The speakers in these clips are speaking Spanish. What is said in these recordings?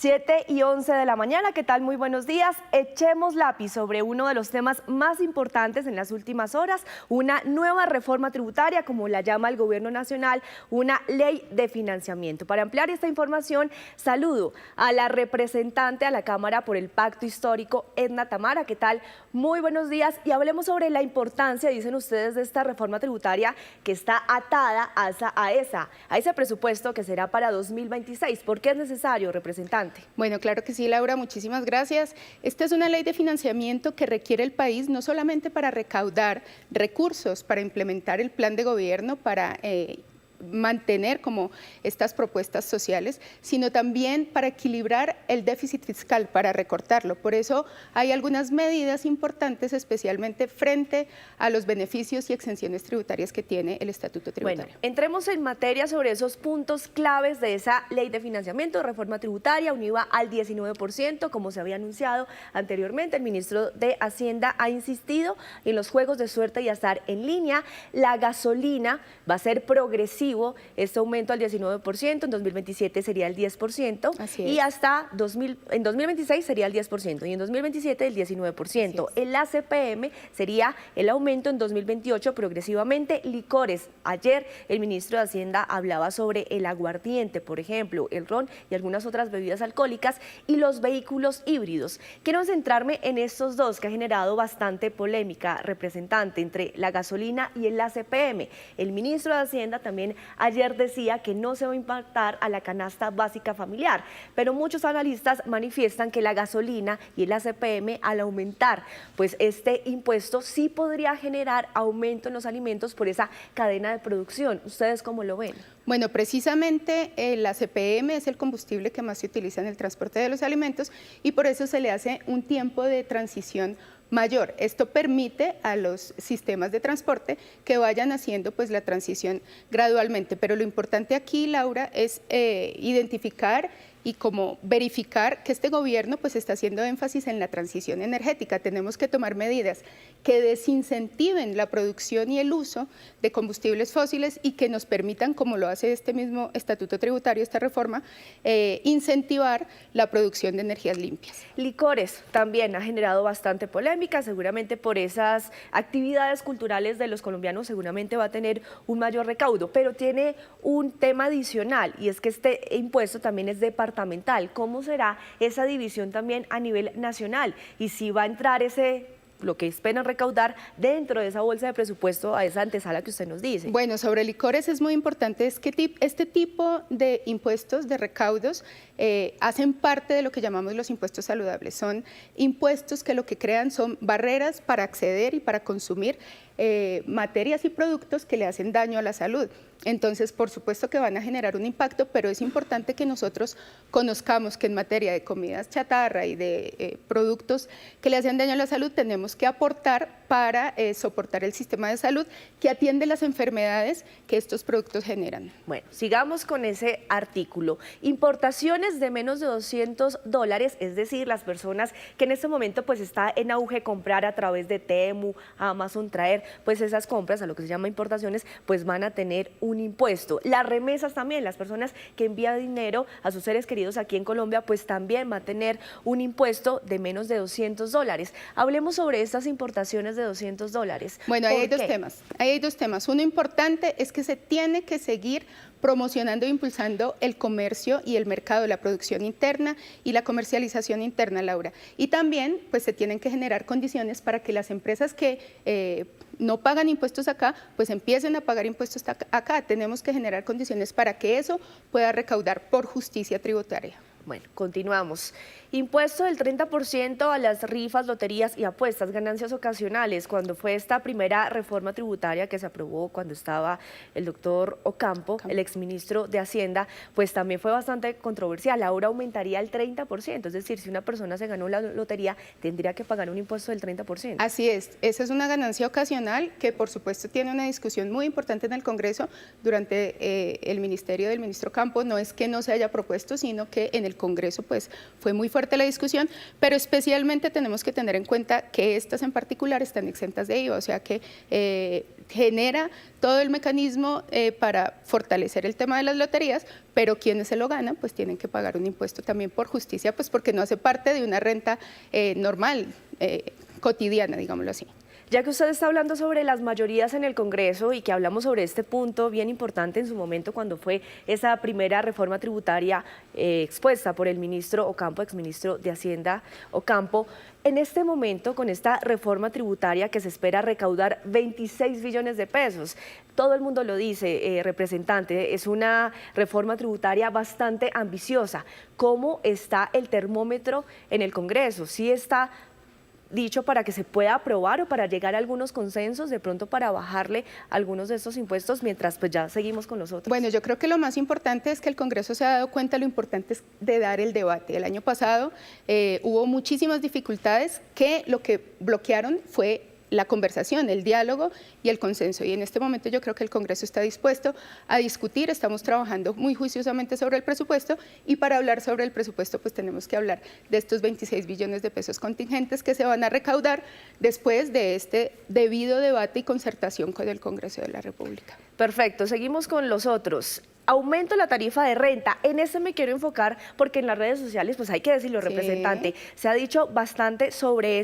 7:11 de la mañana, ¿qué tal? Muy buenos días. Echemos lápiz sobre uno de los temas más importantes en las últimas horas, una nueva reforma tributaria, como la llama el Gobierno Nacional, una ley de financiamiento. Para ampliar esta información, saludo a la representante a la Cámara por el Pacto Histórico, Edna Tamara. ¿Qué tal? Muy buenos días y hablemos sobre la importancia, dicen ustedes, de esta reforma tributaria que está atada a ese presupuesto que será para 2026. ¿Por qué es necesario, representante? Bueno, claro que sí, Laura, muchísimas gracias. Esta es una ley de financiamiento que requiere el país no solamente para recaudar recursos, para implementar el plan de gobierno, para mantener como estas propuestas sociales, sino también para equilibrar el déficit fiscal, para recortarlo. Por eso hay algunas medidas importantes, especialmente frente a los beneficios y exenciones tributarias que tiene el Estatuto Tributario. Bueno, entremos en materia sobre esos puntos claves de esa ley de financiamiento, reforma tributaria, un IVA al 19%, como se había anunciado anteriormente. El ministro de Hacienda ha insistido en los juegos de suerte y azar en línea. La gasolina va a ser progresiva, este aumento al 19%, en 2027 sería el 10%, y hasta en 2026 sería el 10%, y en 2027 el 19%. El ACPM sería el aumento en 2028 progresivamente. Licores, ayer el ministro de Hacienda hablaba sobre el aguardiente, por ejemplo, el ron y algunas otras bebidas alcohólicas, y los vehículos híbridos. Quiero centrarme en estos dos que ha generado bastante polémica, representante, entre la gasolina y el ACPM. El ministro de Hacienda también ayer decía que no se va a impactar a la canasta básica familiar, pero muchos analistas manifiestan que la gasolina y el ACPM, al aumentar pues este impuesto, sí podría generar aumento en los alimentos por esa cadena de producción. ¿Ustedes cómo lo ven? Bueno, precisamente el ACPM es el combustible que más se utiliza en el transporte de los alimentos y por eso se le hace un tiempo de transición mayor. Esto permite a los sistemas de transporte que vayan haciendo pues la transición gradualmente, pero lo importante aquí, Laura, es identificar y como verificar que este gobierno pues está haciendo énfasis en la transición energética. Tenemos que tomar medidas que desincentiven la producción y el uso de combustibles fósiles y que nos permitan, como lo hace este mismo estatuto tributario, esta reforma, incentivar la producción de energías limpias. Licores también ha generado bastante polémica, seguramente por esas actividades culturales de los colombianos seguramente va a tener un mayor recaudo, pero tiene un tema adicional y es que este impuesto también es departamental. ¿Cómo será esa división también a nivel nacional? Y si va a entrar lo que esperan recaudar dentro de esa bolsa de presupuesto, a esa antesala que usted nos dice. Bueno, sobre licores es muy importante, es que este tipo de impuestos, de recaudos, hacen parte de lo que llamamos los impuestos saludables. Son impuestos que lo que crean son barreras para acceder y para consumir materias y productos que le hacen daño a la salud. Entonces, por supuesto que van a generar un impacto, pero es importante que nosotros conozcamos que en materia de comidas chatarra y de productos que le hacen daño a la salud, tenemos que aportar para soportar el sistema de salud que atiende las enfermedades que estos productos generan. Bueno, sigamos con ese artículo. Importaciones de menos de $200, es decir, las personas que en este momento pues está en auge comprar a través de Temu, Amazon, traer pues esas compras, a lo que se llama importaciones, pues van a tener un impuesto. Las remesas también, las personas que envían dinero a sus seres queridos aquí en Colombia, pues también va a tener un impuesto de menos de $200. Hablemos sobre estas importaciones de $200. Bueno, ahí hay dos temas. Uno importante es que se tiene que seguir promocionando e impulsando el comercio y el mercado, la producción interna y la comercialización interna, Laura. Y también pues se tienen que generar condiciones para que las empresas que no pagan impuestos acá, pues empiecen a pagar impuestos acá. Tenemos que generar condiciones para que eso pueda recaudar por justicia tributaria. Bueno, continuamos. Impuesto del 30% a las rifas, loterías y apuestas, ganancias ocasionales. Cuando fue esta primera reforma tributaria que se aprobó cuando estaba el doctor Ocampo, el exministro de Hacienda, pues también fue bastante controversial. Ahora aumentaría el 30%, es decir, si una persona se ganó la lotería, tendría que pagar un impuesto del 30%. Así es, esa es una ganancia ocasional que por supuesto tiene una discusión muy importante en el Congreso durante el ministerio del ministro Ocampo. No es que no se haya propuesto, sino que en el Congreso pues fue muy fuerte fuerte la discusión, pero especialmente tenemos que tener en cuenta que estas en particular están exentas de IVA, o sea que genera todo el mecanismo para fortalecer el tema de las loterías, pero quienes se lo ganan pues tienen que pagar un impuesto también por justicia, pues porque no hace parte de una renta normal, cotidiana, digámoslo así. Ya que usted está hablando sobre las mayorías en el Congreso y que hablamos sobre este punto bien importante en su momento cuando fue esa primera reforma tributaria expuesta por el ministro Ocampo, exministro de Hacienda Ocampo, en este momento con esta reforma tributaria que se espera recaudar 26 billones de pesos, todo el mundo lo dice, representante, es una reforma tributaria bastante ambiciosa. ¿Cómo está el termómetro en el Congreso? ¿Sí está dicho para que se pueda aprobar o para llegar a algunos consensos, de pronto para bajarle algunos de estos impuestos, mientras pues ya seguimos con los otros? Bueno, yo creo que lo más importante es que el Congreso se ha dado cuenta de lo importante es de dar el debate. El año pasado hubo muchísimas dificultades que lo que bloquearon fue la conversación, el diálogo y el consenso. Y en este momento yo creo que el Congreso está dispuesto a discutir, estamos trabajando muy juiciosamente sobre el presupuesto y para hablar sobre el presupuesto pues tenemos que hablar de estos 26 billones de pesos contingentes que se van a recaudar después de este debido debate y concertación con el Congreso de la República. Perfecto, seguimos con los otros. Aumento la tarifa de renta, en este me quiero enfocar porque en las redes sociales, pues hay que decirlo, representante, se ha dicho bastante sobre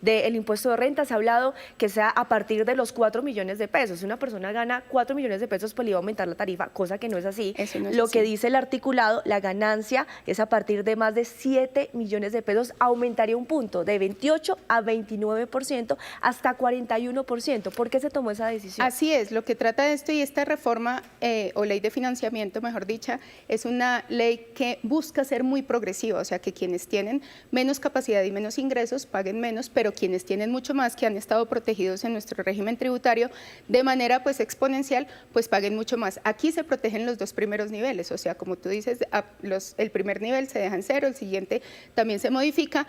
del impuesto de renta, se ha hablado que sea a partir de los 4 millones de pesos, si una persona gana 4 millones de pesos pues le iba a aumentar la tarifa, cosa que no es así. Eso no es Lo así. que dice el articulado, la ganancia es a partir de más de 7 millones de pesos, aumentaría un punto de 28 a 29% hasta 41%. ¿Por qué se tomó esa decisión? Así es, lo que trata de esto y esta reforma o ley de financiamiento, mejor dicha, es una ley que busca ser muy progresiva, o sea que quienes tienen menos capacidad y menos ingresos paguen menos, pero quienes tienen mucho más, que han estado protegidos en nuestro régimen tributario de manera pues exponencial, pues paguen mucho más. Aquí se protegen los dos primeros niveles, o sea, como tú dices, el primer nivel se deja en cero, el siguiente también se modifica,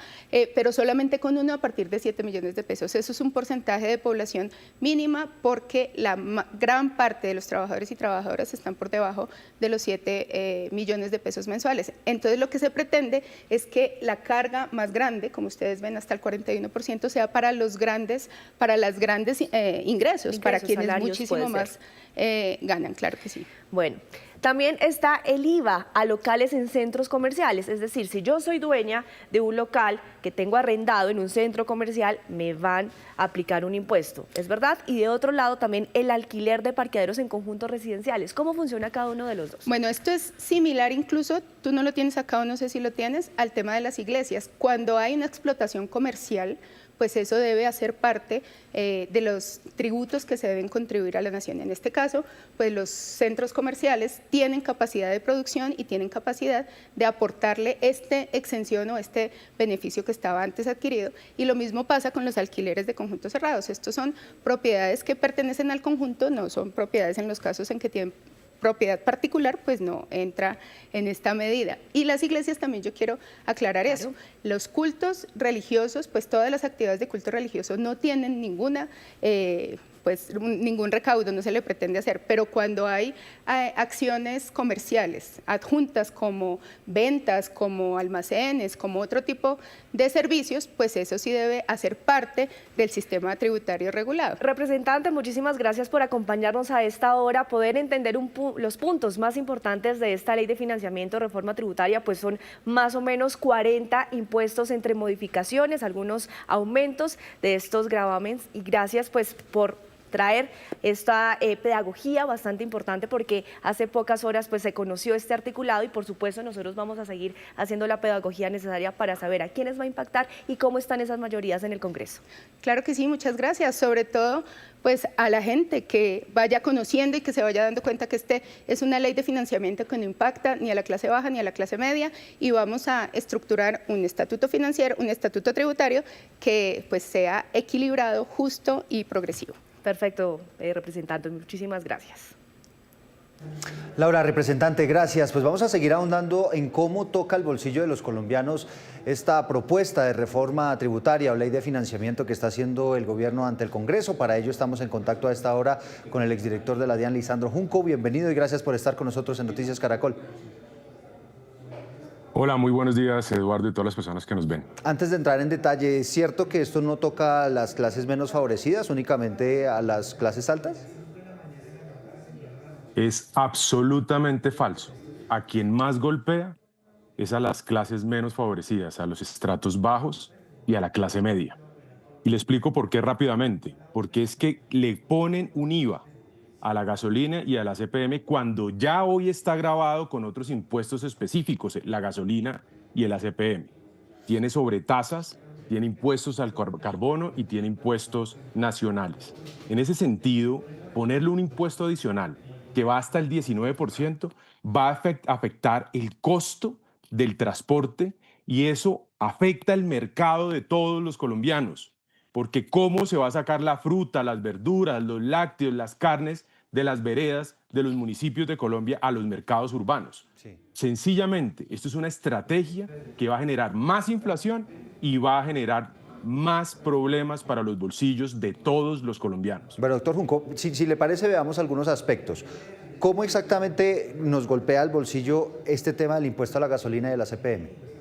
pero solamente con uno a partir de 7 millones de pesos. Eso es un porcentaje de población mínima porque la gran parte de los trabajadores y trabajadoras están por debajo de los 7 millones de pesos mensuales. Entonces lo que se pretende es que la carga más grande, como ustedes ven hasta el 41%, sea para los grandes, ingresos, para quienes muchísimo más ganan, claro que sí. Bueno, también está el IVA a locales en centros comerciales, es decir, si yo soy dueña de un local que tengo arrendado en un centro comercial, me van a aplicar un impuesto, ¿es verdad? Y de otro lado también el alquiler de parqueaderos en conjuntos residenciales. ¿Cómo funciona cada uno de los dos? Bueno, esto es similar incluso, tú no lo tienes acá o no sé si lo tienes, al tema de las iglesias. Cuando hay una explotación comercial, pues eso debe hacer parte de los tributos que se deben contribuir a la nación. En este caso, pues los centros comerciales tienen capacidad de producción y tienen capacidad de aportarle esta exención o este beneficio que estaba antes adquirido. Y lo mismo pasa con los alquileres de conjuntos cerrados. Estos son propiedades que pertenecen al conjunto, no son propiedades en los casos en que tienen propiedad particular, pues no entra en esta medida. Y las iglesias también yo quiero aclarar eso. Los cultos religiosos, pues todas las actividades de culto religioso no tienen ningún recaudo, no se le pretende hacer, pero cuando hay acciones comerciales adjuntas como ventas, como almacenes, como otro tipo de servicios, pues eso sí debe hacer parte del sistema tributario regulado. Representante, muchísimas gracias por acompañarnos a esta hora, poder entender los puntos más importantes de esta ley de financiamiento, reforma tributaria, pues son más o menos 40 impuestos entre modificaciones, algunos aumentos de estos gravámenes y gracias pues por traer esta pedagogía bastante importante porque hace pocas horas pues se conoció este articulado y por supuesto nosotros vamos a seguir haciendo la pedagogía necesaria para saber a quiénes va a impactar y cómo están esas mayorías en el Congreso. Claro que sí, muchas gracias, sobre todo pues a la gente que vaya conociendo y que se vaya dando cuenta que este es una ley de financiamiento que no impacta ni a la clase baja ni a la clase media y vamos a estructurar un estatuto financiero, un estatuto tributario que pues sea equilibrado, justo y progresivo. Perfecto, representante, muchísimas gracias. Laura, representante, gracias. Pues vamos a seguir ahondando en cómo toca el bolsillo de los colombianos esta propuesta de reforma tributaria o ley de financiamiento que está haciendo el gobierno ante el Congreso. Para ello estamos en contacto a esta hora con el exdirector de la DIAN, Lisandro Junco. Bienvenido y gracias por estar con nosotros en Noticias Caracol. Hola, muy buenos días, Eduardo, y todas las personas que nos ven. Antes de entrar en detalle, ¿es cierto que esto no toca a las clases menos favorecidas, únicamente a las clases altas? Es absolutamente falso. A quien más golpea es a las clases menos favorecidas, a los estratos bajos y a la clase media. Y le explico por qué rápidamente. Porque es que le ponen un IVA a la gasolina y a la CPM cuando ya hoy está grabado con otros impuestos específicos, la gasolina y el ACPM. Tiene sobretasas, tiene impuestos al carbono y tiene impuestos nacionales. En ese sentido, ponerle un impuesto adicional que va hasta el 19% va a afectar el costo del transporte y eso afecta el mercado de todos los colombianos. Porque cómo se va a sacar la fruta, las verduras, los lácteos, las carnes de las veredas de los municipios de Colombia a los mercados urbanos. Sí. Sencillamente, esto es una estrategia que va a generar más inflación y va a generar más problemas para los bolsillos de todos los colombianos. Bueno, doctor Junco, si le parece, veamos algunos aspectos. ¿Cómo exactamente nos golpea el bolsillo este tema del impuesto a la gasolina y de la CPM?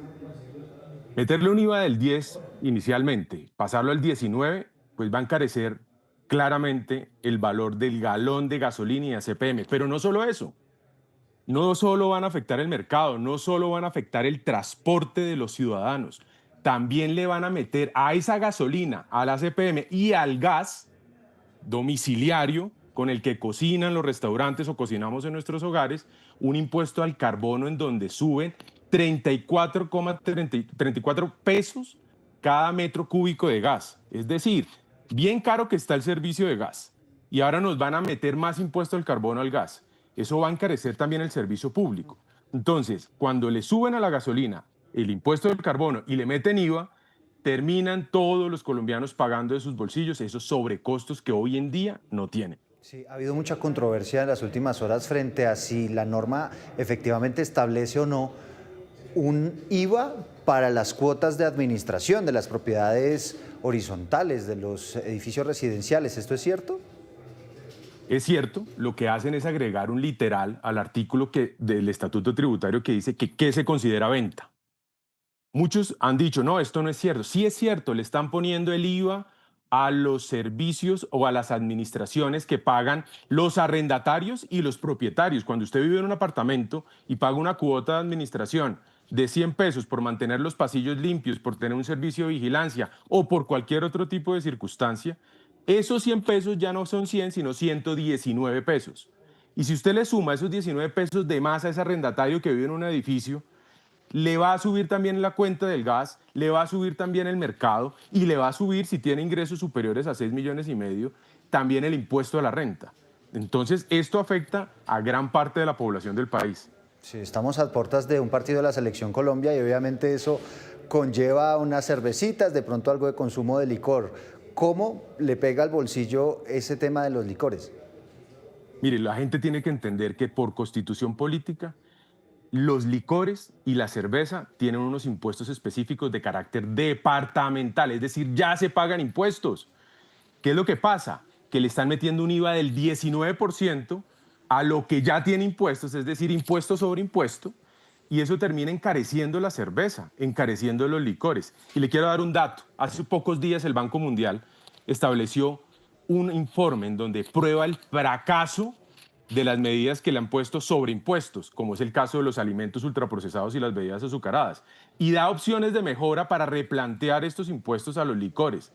Meterle un IVA del 10 inicialmente, pasarlo al 19, pues va a encarecer claramente el valor del galón de gasolina y ACPM. Pero no solo eso, no solo van a afectar el mercado, no solo van a afectar el transporte de los ciudadanos, también le van a meter a esa gasolina, al ACPM y al gas domiciliario con el que cocinan los restaurantes o cocinamos en nuestros hogares, un impuesto al carbono en donde suben 34,34 pesos cada metro cúbico de gas. Es decir, bien caro que está el servicio de gas. Y ahora nos van a meter más impuesto al carbono al gas. Eso va a encarecer también el servicio público. Entonces, cuando le suben a la gasolina el impuesto del carbono y le meten IVA, terminan todos los colombianos pagando de sus bolsillos esos sobrecostos que hoy en día no tienen. Sí, ha habido mucha controversia en las últimas horas frente a si la norma efectivamente establece o no un IVA para las cuotas de administración de las propiedades horizontales de los edificios residenciales. ¿Esto es cierto? Es cierto, lo que hacen es agregar un literal al artículo del Estatuto Tributario que dice que qué se considera venta. Muchos han dicho, no, esto no es cierto. Sí es cierto, le están poniendo el IVA a los servicios o a las administraciones que pagan los arrendatarios y los propietarios. Cuando usted vive en un apartamento y paga una cuota de administración de 100 pesos por mantener los pasillos limpios, por tener un servicio de vigilancia o por cualquier otro tipo de circunstancia, esos 100 pesos ya no son 100, sino 119 pesos. Y si usted le suma esos 19 pesos de más a ese arrendatario que vive en un edificio, le va a subir también la cuenta del gas, le va a subir también el mercado y le va a subir, si tiene ingresos superiores a 6,5 millones, también el impuesto a la renta. Entonces, esto afecta a gran parte de la población del país. Sí, estamos a puertas de un partido de la Selección Colombia y obviamente eso conlleva unas cervecitas, de pronto algo de consumo de licor. ¿Cómo le pega al bolsillo ese tema de los licores? Mire, la gente tiene que entender que por constitución política, los licores y la cerveza tienen unos impuestos específicos de carácter departamental, es decir, ya se pagan impuestos. ¿Qué es lo que pasa? Que le están metiendo un IVA del 19% a lo que ya tiene impuestos, es decir, impuesto sobre impuesto, y eso termina encareciendo la cerveza, encareciendo los licores. Y le quiero dar un dato. Hace pocos días el Banco Mundial estableció un informe en donde prueba el fracaso de las medidas que le han puesto sobre impuestos, como es el caso de los alimentos ultraprocesados y las bebidas azucaradas, y da opciones de mejora para replantear estos impuestos a los licores.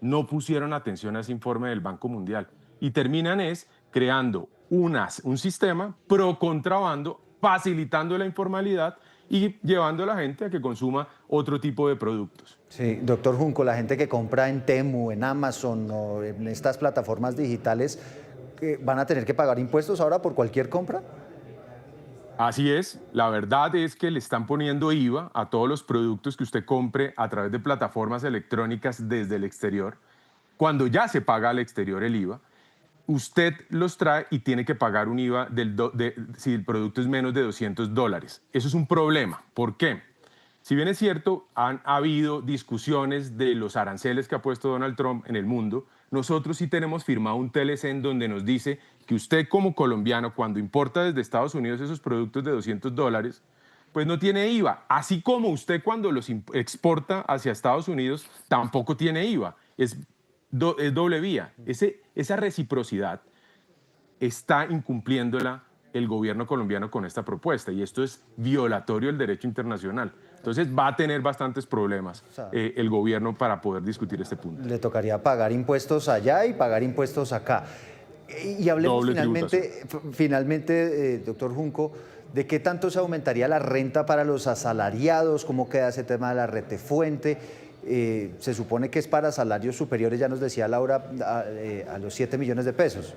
No pusieron atención a ese informe del Banco Mundial y terminan creando un sistema pro contrabando, facilitando la informalidad y llevando a la gente a que consuma otro tipo de productos. Sí, doctor Junco, la gente que compra en Temu, en Amazon o en estas plataformas digitales, ¿van a tener que pagar impuestos ahora por cualquier compra? Así es, la verdad es que le están poniendo IVA a todos los productos que usted compre a través de plataformas electrónicas desde el exterior. Cuando ya se paga al exterior el IVA, usted los trae y tiene que pagar un IVA si el producto es menos de $200. Eso es un problema. ¿Por qué? Si bien es cierto, han habido discusiones de los aranceles que ha puesto Donald Trump en el mundo, nosotros sí tenemos firmado un TLC en donde nos dice que usted como colombiano, cuando importa desde Estados Unidos esos productos de $200, pues no tiene IVA. Así como usted cuando los exporta hacia Estados Unidos tampoco tiene IVA. Es doble vía. Esa reciprocidad está incumpliéndola el gobierno colombiano con esta propuesta y esto es violatorio del derecho internacional. Entonces va a tener bastantes problemas el gobierno para poder discutir este punto. Le tocaría pagar impuestos allá y pagar impuestos acá. Y hablemos finalmente, doctor Junco, de qué tanto se aumentaría la renta para los asalariados, cómo queda ese tema de la retefuente. Se supone que es para salarios superiores, ya nos decía Laura, a los 7 millones de pesos.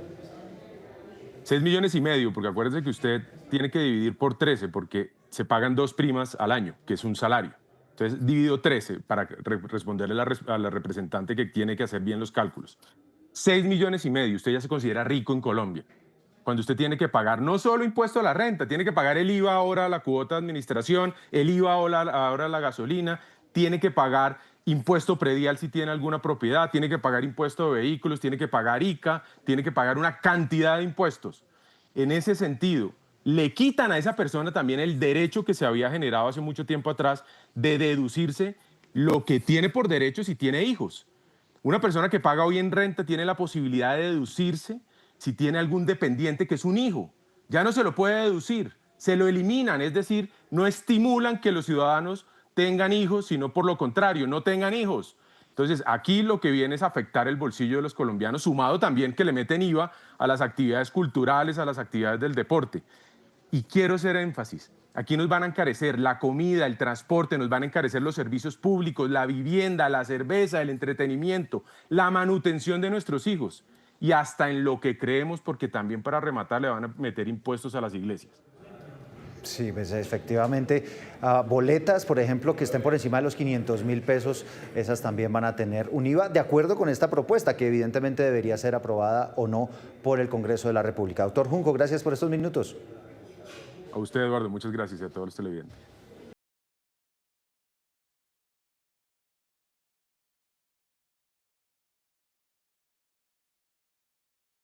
6,5 millones, porque acuérdese que usted tiene que dividir por 13, porque se pagan 2 primas al año, que es un salario. Entonces, divido 13 para responderle a la representante que tiene que hacer bien los cálculos. 6,5 millones, usted ya se considera rico en Colombia. Cuando usted tiene que pagar no solo impuesto a la renta, tiene que pagar el IVA ahora, la cuota de administración, el IVA ahora la gasolina, tiene que pagar impuesto predial si tiene alguna propiedad, tiene que pagar impuesto de vehículos, tiene que pagar ICA, tiene que pagar una cantidad de impuestos. En ese sentido, le quitan a esa persona también el derecho que se había generado hace mucho tiempo atrás de deducirse lo que tiene por derecho si tiene hijos. Una persona que paga hoy en renta tiene la posibilidad de deducirse si tiene algún dependiente que es un hijo. Ya no se lo puede deducir, se lo eliminan, es decir, no estimulan que los ciudadanos tengan hijos, sino por lo contrario, no tengan hijos. Entonces, aquí lo que viene es afectar el bolsillo de los colombianos, sumado también que le meten IVA a las actividades culturales, a las actividades del deporte. Y quiero hacer énfasis, aquí nos van a encarecer la comida, el transporte, nos van a encarecer los servicios públicos, la vivienda, la cerveza, el entretenimiento, la manutención de nuestros hijos y hasta en lo que creemos, porque también para rematar le van a meter impuestos a las iglesias. Sí, pues efectivamente, boletas, por ejemplo, que estén por encima de los 500.000 pesos, esas también van a tener un IVA, de acuerdo con esta propuesta, que evidentemente debería ser aprobada o no por el Congreso de la República. Doctor Junco, gracias por estos minutos. A usted, Eduardo, muchas gracias y a todos los televidentes.